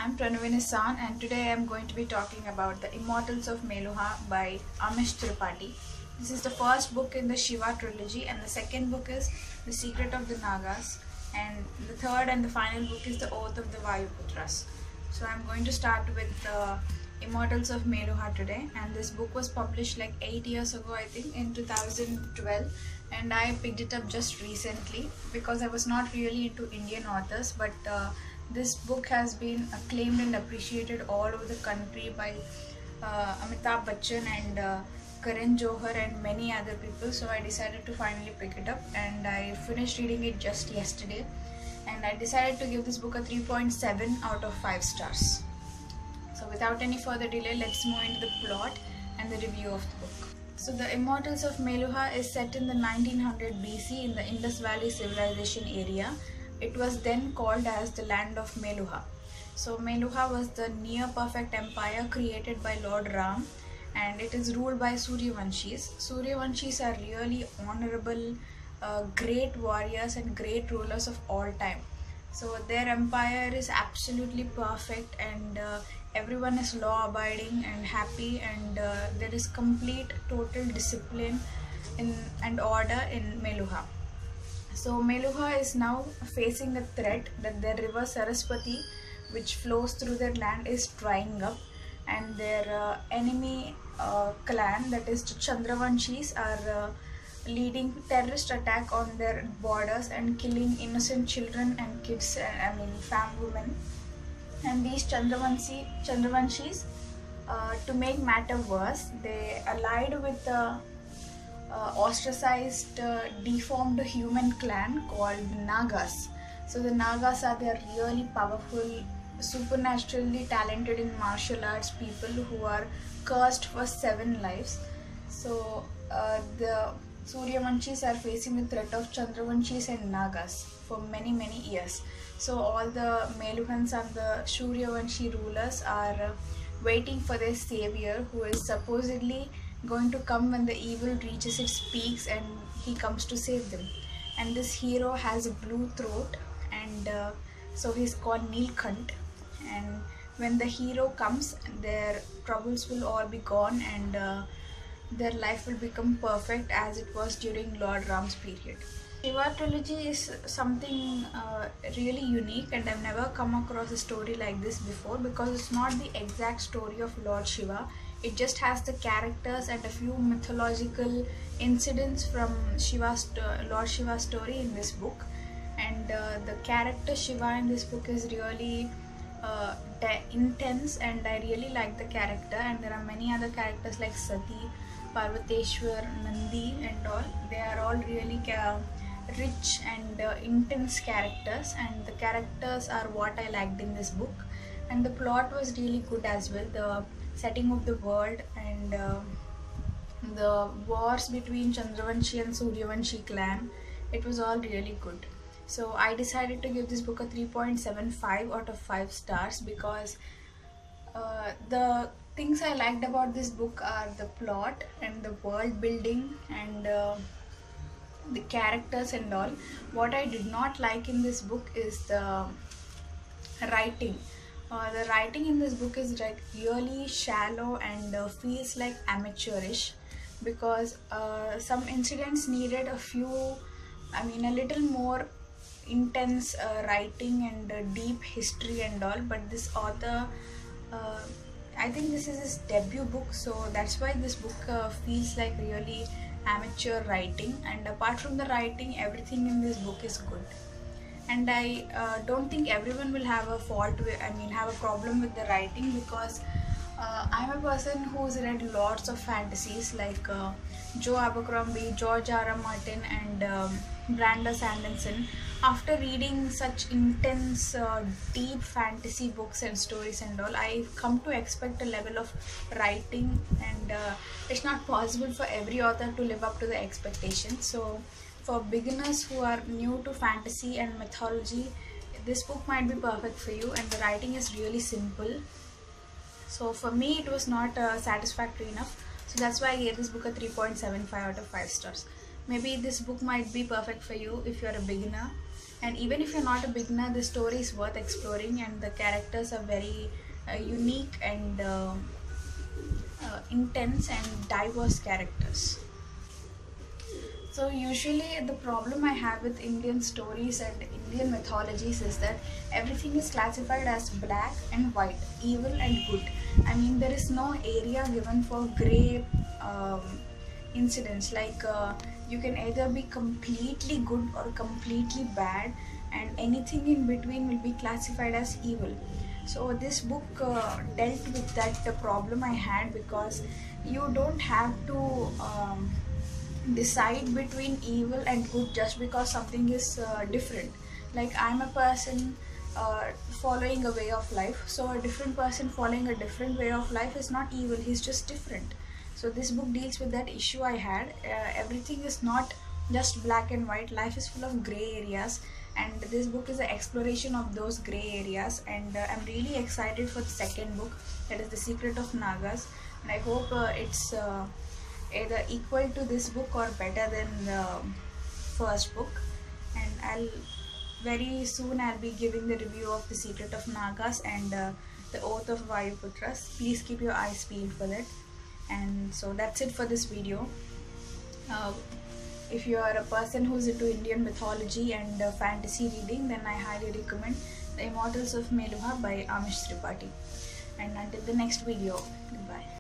I'm Pranavini San, and today I'm going to be talking about The Immortals of Meluha by Amish Tripathi. This is the first book in the Shiva trilogy, and the second book is The Secret of the Nagas, and the third and the final book is The Oath of the Vayuputras. So I'm going to start with The Immortals of Meluha today, and this book was published like 8 years ago, I think, in 2012, and I picked it up just recently because I was not really into Indian authors, but this book has been acclaimed and appreciated all over the country by Amitabh Bachchan and Karan Johar and many other people. So I decided to finally pick it up, and I finished reading it just yesterday, and I decided to give this book a 3.7 out of 5 stars. So without any further delay, let's move into the plot and the review of the book. So The Immortals of Meluha is set in the 1900 BC in the Indus Valley civilization area. It was then called as the land of Meluha. So Meluha was the near perfect empire created by Lord Ram, and it is ruled by Suryavanshis. Suryavanshis are really honorable, great warriors and great rulers of all time. So their empire is absolutely perfect, and everyone is law abiding and happy, and there is complete total discipline and order in Meluha. So Meluha is now facing a threat that their river Saraswati, which flows through their land, is drying up, and their enemy clan, that is the Chandravanshis, are leading terrorist attack on their borders and killing innocent children and kids, women. And these Chandravanshis, to make matter worse, they allied with the ostracized, deformed human clan called Nagas. So the Nagas are the really powerful, supernaturally talented in martial arts people who are cursed for 7 lives. So the Suryavanshis are facing the threat of Chandravanshis and Nagas for many years. So all the Meluhans and the Suryavanshi rulers are waiting for their savior, who is supposedly going to come when the evil reaches its peaks, and he comes to save them. And this hero has a blue throat, and so he's called Neelkant. And when the hero comes, their troubles will all be gone, and their life will become perfect as it was during Lord Ram's period. Shiva trilogy is something really unique, and I've never come across a story like this before, because it's not the exact story of Lord Shiva. It just has the characters and a few mythological incidents from Lord Shiva's story in this book. And the character Shiva in this book is really intense, and I really like the character. And there are many other characters like Sati, Parvateshwar, Nandi and all. They are all really rich and intense characters, and the characters are what I liked in this book. And the plot was really good as well. The setting of the world and the wars between Chandravanshi and Suryavanshi clan, it was all really good. So I decided to give this book a 3.75 out of 5 stars because the things I liked about this book are the plot and the world building and the characters and all. What I did not like in this book is the writing. The writing in this book is like really shallow and feels like amateurish, because some incidents needed a little more intense writing and deep history and all. But this author, I think this is his debut book, so that's why this book feels like really amateur writing. And apart from the writing, everything in this book is good. And I don't think everyone will have a problem with the writing, because I'm a person who's read lots of fantasies like Joe Abercrombie, George R.R. Martin and Brandon Sanderson. After reading such intense, deep fantasy books and stories and all, I've come to expect a level of writing, and it's not possible for every author to live up to the expectations. So for beginners who are new to fantasy and mythology, this book might be perfect for you, and the writing is really simple. So for me, it was not satisfactory enough, so that's why I gave this book a 3.75 out of 5 stars. Maybe this book might be perfect for you if you're a beginner. And even if you're not a beginner, the story is worth exploring, and the characters are very unique and intense and diverse characters. So usually the problem I have with Indian stories and Indian mythologies is that everything is classified as black and white, evil and good. I mean, there is no area given for grey incidents. Like you can either be completely good or completely bad, and anything in between will be classified as evil. So this book dealt with that problem I had, because you don't have to decide between evil and good just because something is different. Like, I'm a person following a way of life, so a different person following a different way of life is not evil, he's just different. So this book deals with that issue I had. Everything is not just black and white, life is full of gray areas, and this book is an exploration of those gray areas. And I'm really excited for the second book, that is The Secret of Nagas, and I hope it's either equal to this book or better than the first book. And very soon I'll be giving the review of The Secret of Nagas and The Oath of Vayuputras. Please keep your eyes peeled for that. And so that's it for this video. If you are a person who's into Indian mythology and fantasy reading, then I highly recommend The Immortals of Meluha by Amish Tripathi. And until the next video, goodbye.